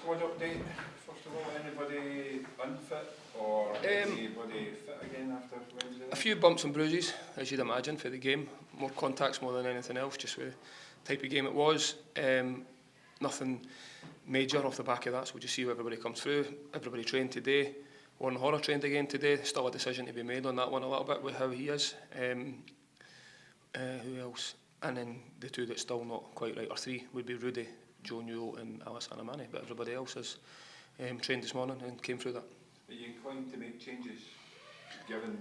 squad update, first of all, anybody unfit or anybody fit again after Wednesday? A few bumps and bruises, as you'd imagine, for the game. More contacts more than anything else, just with the type of game it was. Nothing major off the back of that, so we'll just see how everybody comes through. Everybody trained today. Warren Horror trained again today. Still a decision to be made on that one a little bit with how he is. Who else? And then the two that's still not quite right, or three, would be Rudy, Joe Newell and Alice Anamani, but everybody else has trained this morning and came through that. Are you inclined to make changes, given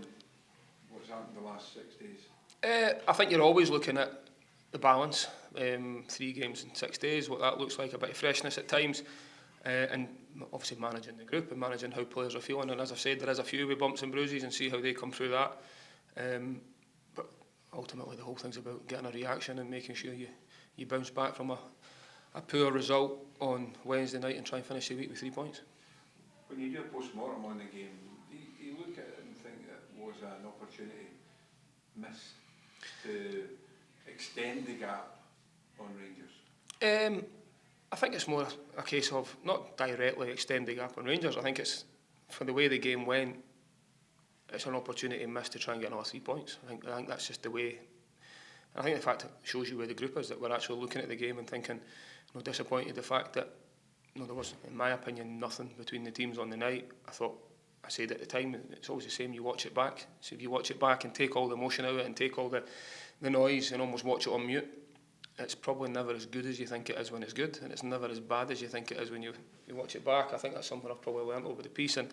what's happened the last 6 days? I think you're always looking at the balance, 3 games in 6 days, what that looks like, a bit of freshness at times, and obviously managing the group and managing how players are feeling. And as I've said, there is a few with bumps and bruises and see how they come through that. But ultimately the whole thing's about getting a reaction and making sure you bounce back from a poor result on Wednesday night and try and finish the week with 3 points. When you do a post-mortem on the game, do you look at it and think that was an opportunity missed to extend the gap on Rangers? I think it's more a case of not directly extend the gap on Rangers. I think it's, for the way the game went, it's an opportunity missed to try and get another 3 points. I think that's just the way. I think the fact it shows you where the group is, that we're actually looking at the game and thinking, disappointed the fact that there was, in my opinion, nothing between the teams on the night. I said at the time, it's always the same, you watch it back. So if you watch it back and take all the emotion out of it and take all the noise and almost watch it on mute, it's probably never as good as you think it is when it's good, and it's never as bad as you think it is when you watch it back. I think that's something I've probably learnt over the piece, and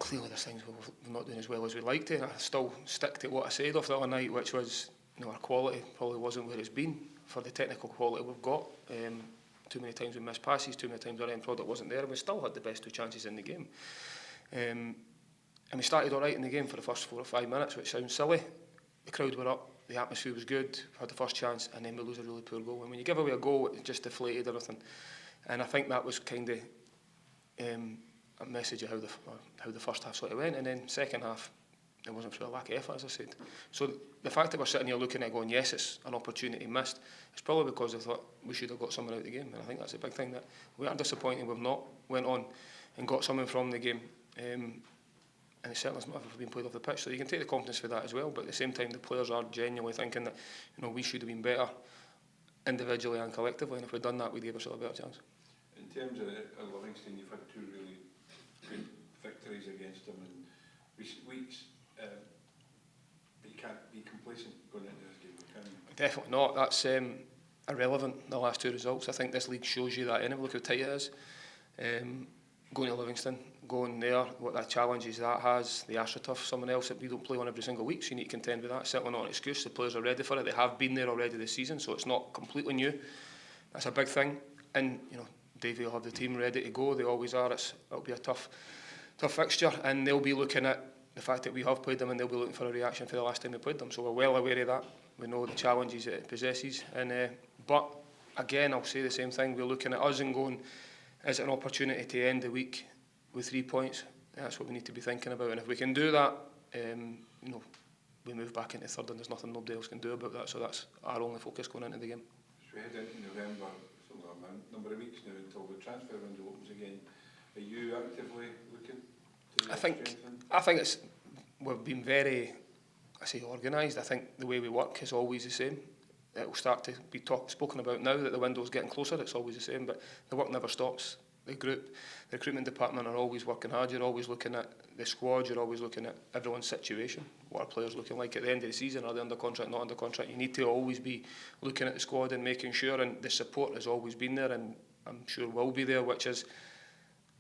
clearly there's things we're not doing as well as we'd like to, and I still stick to what I said off the other night, which was, our quality probably wasn't where it's been for the technical quality we've got. Too many times we missed passes, too many times our end product wasn't there, and we still had the best 2 chances in the game. And we started all right in the game for the first 4 or 5 minutes, which sounds silly. The crowd were up, the atmosphere was good, had the first chance, and then we lose a really poor goal. And when you give away a goal, it just deflated everything. And I think that was kind of a message of how the first half sort of went. And then second half, it wasn't through a lack of effort, as I said. So the fact that we're sitting here looking at going, yes, it's an opportunity missed, it's probably because I thought we should have got something out of the game. And I think that's a big thing, that we are disappointed we've not went on and got something from the game. And it certainly has not ever been played off the pitch. So you can take the confidence for that as well. But at the same time, the players are genuinely thinking that we should have been better individually and collectively. And if we'd done that, we'd give ourselves a better chance. In terms of Livingston, you've had 2 really good victories against them in recent weeks. You can't be complacent going into this game, can you? Definitely not. That's irrelevant, the last 2 results. I think this league shows you that anyway. Look how tight it is. Going to Livingston, going there, what that challenges that has, the AstroTurf, someone else that we don't play on every single week, so you need to contend with that. Certainly not an excuse. The players are ready for it. They have been there already this season, so it's not completely new. That's a big thing. And Davey will have the team ready to go. They always are. It'll be a tough fixture, and they'll be looking at the fact that we have played them, and they'll be looking for a reaction for the last time we played them. So we're well aware of that. We know the challenges that it possesses, and but again, I'll say the same thing. We're looking at us and going, is it an opportunity to end the week with 3 points? That's what we need to be thinking about. And if we can do that, we move back into third, and there's nothing nobody else can do about that. So that's our only focus going into the game. So we head into November, a number of weeks now until the transfer window opens again. Are you actively looking to strengthen? I think we've been very, organised. I think the way we work is always the same. It will start to be spoken about now that the window's getting closer. It's always the same, but the work never stops. The group, the recruitment department are always working hard. You're always looking at the squad. You're always looking at everyone's situation. What are players looking like at the end of the season? Are they under contract, not under contract? You need to always be looking at the squad and making sure, and the support has always been there, and I'm sure will be there, which is,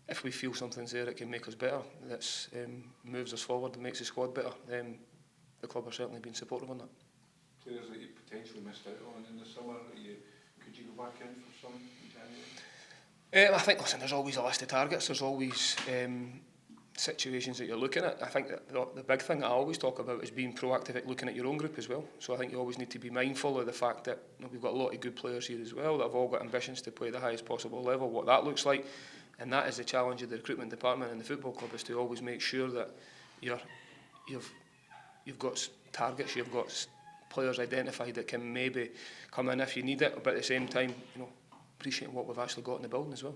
if we feel something's there, it can make us better. That moves us forward and makes the squad better. The club has certainly been supportive on that. Players that you potentially missed out on in the summer, could you go back in for some in January? I think, there's always a list of targets. There's always situations that you're looking at. I think that the big thing that I always talk about is being proactive at looking at your own group as well. So I think you always need to be mindful of the fact that we've got a lot of good players here as well that have all got ambitions to play the highest possible level, what that looks like. And that is the challenge of the recruitment department and the football club, is to always make sure that you've got targets, you've got players identified that can maybe come in if you need it, but at the same time, appreciating what we've actually got in the building as well.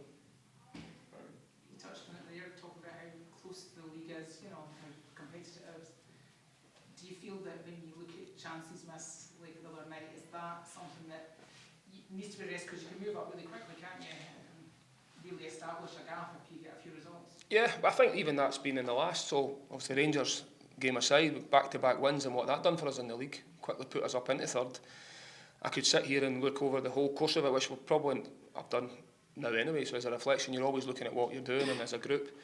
feel that when you look at chances missed like the other night, is that something that needs to be addressed, because you can move up really quickly, can't you, and really establish a gap if you get a few results? Yeah, but I think even that's been in the last. So obviously Rangers game aside, back-to-back wins and what that done for us in the league, quickly put us up into third. I could sit here and look over the whole course of it, which I've done now anyway, so as a reflection you're always looking at what you're doing, and as a group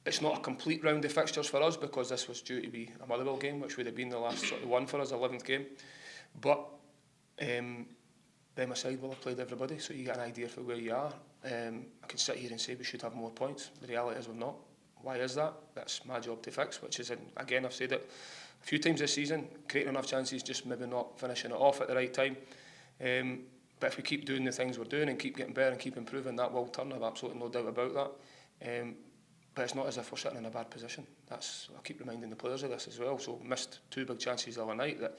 it's not a complete round of fixtures for us because this was due to be a Motherwell game, which would have been the last sort of one for us, 11th game. But them aside, we'll have played everybody, so you get an idea for where you are. I can sit here and say we should have more points. The reality is we've not. Why is that? That's my job to fix, which is, again, I've said it a few times this season, creating enough chances, just maybe not finishing it off at the right time. But if we keep doing the things we're doing and keep getting better and keep improving, that will turn. I've absolutely no doubt about that. But it's not as if we're sitting in a bad position. I'll keep reminding the players of this as well. So missed 2 big chances the other night that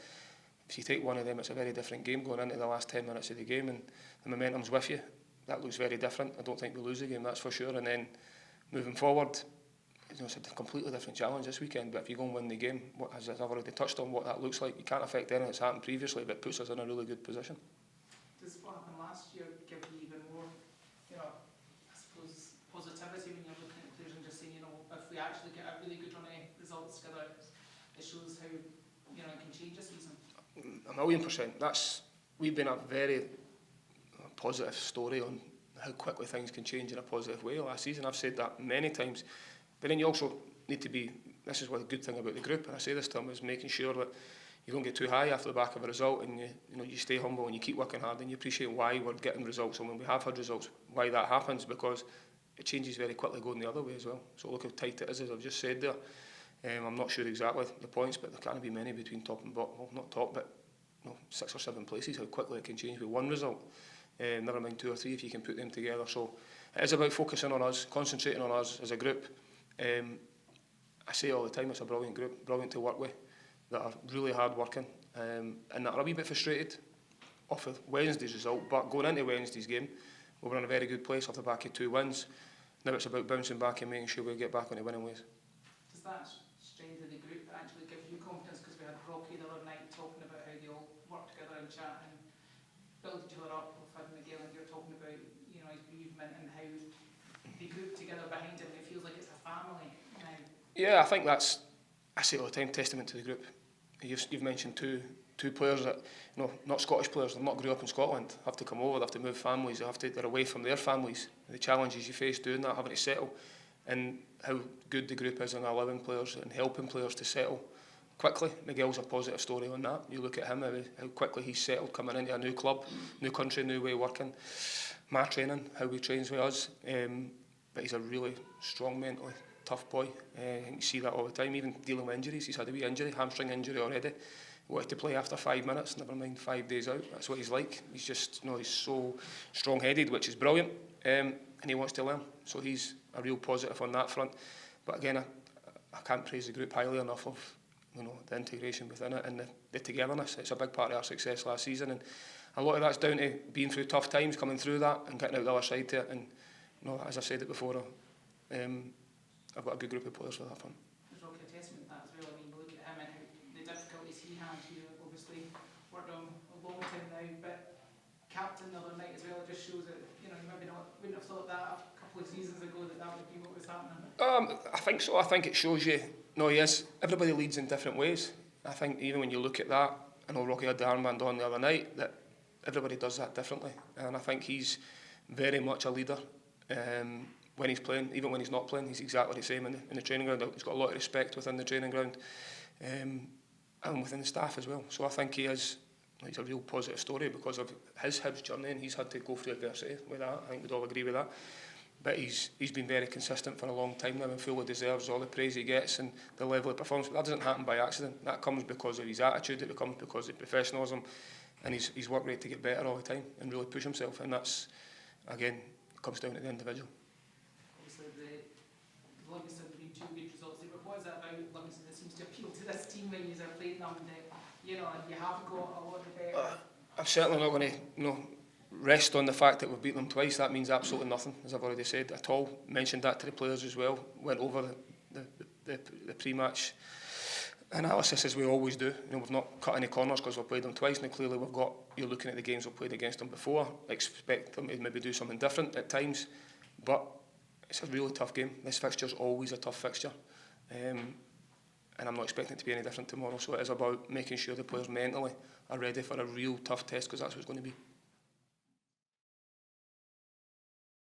if you take one of them, it's a very different game going into the last 10 minutes of the game, and the momentum's with you. That looks very different. I don't think we lose the game, that's for sure. And then moving forward, it's a completely different challenge this weekend. But if you go and win the game, as I've already touched on what that looks like, you can't affect anything that's happened previously, but it puts us in a really good position. Does what happened last year give you even more, I suppose, positivity when you're looking at players and just saying, if we actually get a really good run of results together, it shows how, it can change a season? 1,000,000%. We've been a very positive story on how quickly things can change in a positive way last season. I've said that many times, but then you also need to be, this is what the good thing about the group, and I say this to them, is making sure that you don't get too high after the back of a result, and you stay humble and you keep working hard, and you appreciate why we're getting results, and when we have had results, why that happens, because it changes very quickly going the other way as well. So look how tight it is, as I've just said there. I'm not sure exactly the points, but there can't be many between top and bottom. Well, not top, but 6 or 7 places, how quickly it can change with one result. Never mind 2 or 3 if you can put them together. So it is about focusing on us, concentrating on us as a group. I say all the time, it's a brilliant group, brilliant to work with, that are really hard working, and that are a wee bit frustrated off of Wednesday's result, but going into Wednesday's game, we were in a very good place off the back of 2 wins. Now it's about bouncing back and making sure we get back on the winning ways. Does that strengthen the group that actually give you confidence? Because we had Rocky the other night talking about how they all work together and chat and build each other up. We've had Miguel and you're talking about his bereavement and how they group together behind him. It feels like it's a family now. Yeah, I think that's, I say all the time, testament to the group. You've mentioned two players that, not Scottish players, they've not grew up in Scotland, have to come over, they have to move families, they're away from their families, the challenges you face doing that, having to settle, and how good the group is in allowing players and helping players to settle quickly. Miguel's a positive story on that. You look at him, how quickly he's settled coming into a new club, new country, new way of working. My training, how he trains with us, but he's a really strong mentally, tough boy. You see that all the time, even dealing with injuries. He's had a wee injury, hamstring injury already. Wanted to play after 5 minutes, never mind 5 days out. That's what he's like. He's just, he's so strong-headed, which is brilliant, and he wants to learn. So he's a real positive on that front. But again, I can't praise the group highly enough of the integration within it and the togetherness. It's a big part of our success last season, and a lot of that's down to being through tough times, coming through that, and getting out the other side to it. And as I've said it before, I've got a good group of players for that fun. There's Rocky a testament to that as well. I mean, look at him and how the difficulties he had. Obviously worked on a long time now, but captain the other night as well. It just shows that you maybe wouldn't have thought that a couple of seasons ago that would be what was happening. I think so. I think it shows you. He is. Everybody leads in different ways. I think even when you look at that, I know Rocky had the armband on the other night. That everybody does that differently, and I think he's very much a leader. When he's playing, even when he's not playing, he's exactly the same in the training ground. He's got a lot of respect within the training ground, and within the staff as well. So I think he's a real positive story because of his Hibs journey, and he's had to go through adversity with that. I think we'd all agree with that. But he's been very consistent for a long time now and fully deserves all the praise he gets and the level of performance. But that doesn't happen by accident. That comes because of his attitude, it comes because of professionalism, and he's worked rate to get better all the time and really push himself. And that's, again, comes down to the individual. Obviously, the Livingston have been 2 good results there, but what is it about Livingston that seems to appeal to this team when you're playing them that, and you haven't got a lot of better? I'm certainly not going to, rest on the fact that we've beaten them twice. That means absolutely nothing, as I've already said at all. Mentioned that to the players as well. Went over the pre-match analysis as we always do. We've not cut any corners because we've played them twice. Now clearly you're looking at the games we've played against them before. Expect them to maybe do something different at times, but it's a really tough game. This fixture's always a tough fixture, and I'm not expecting it to be any different tomorrow. So it is about making sure the players mentally are ready for a real tough test, because that's what it's going to be.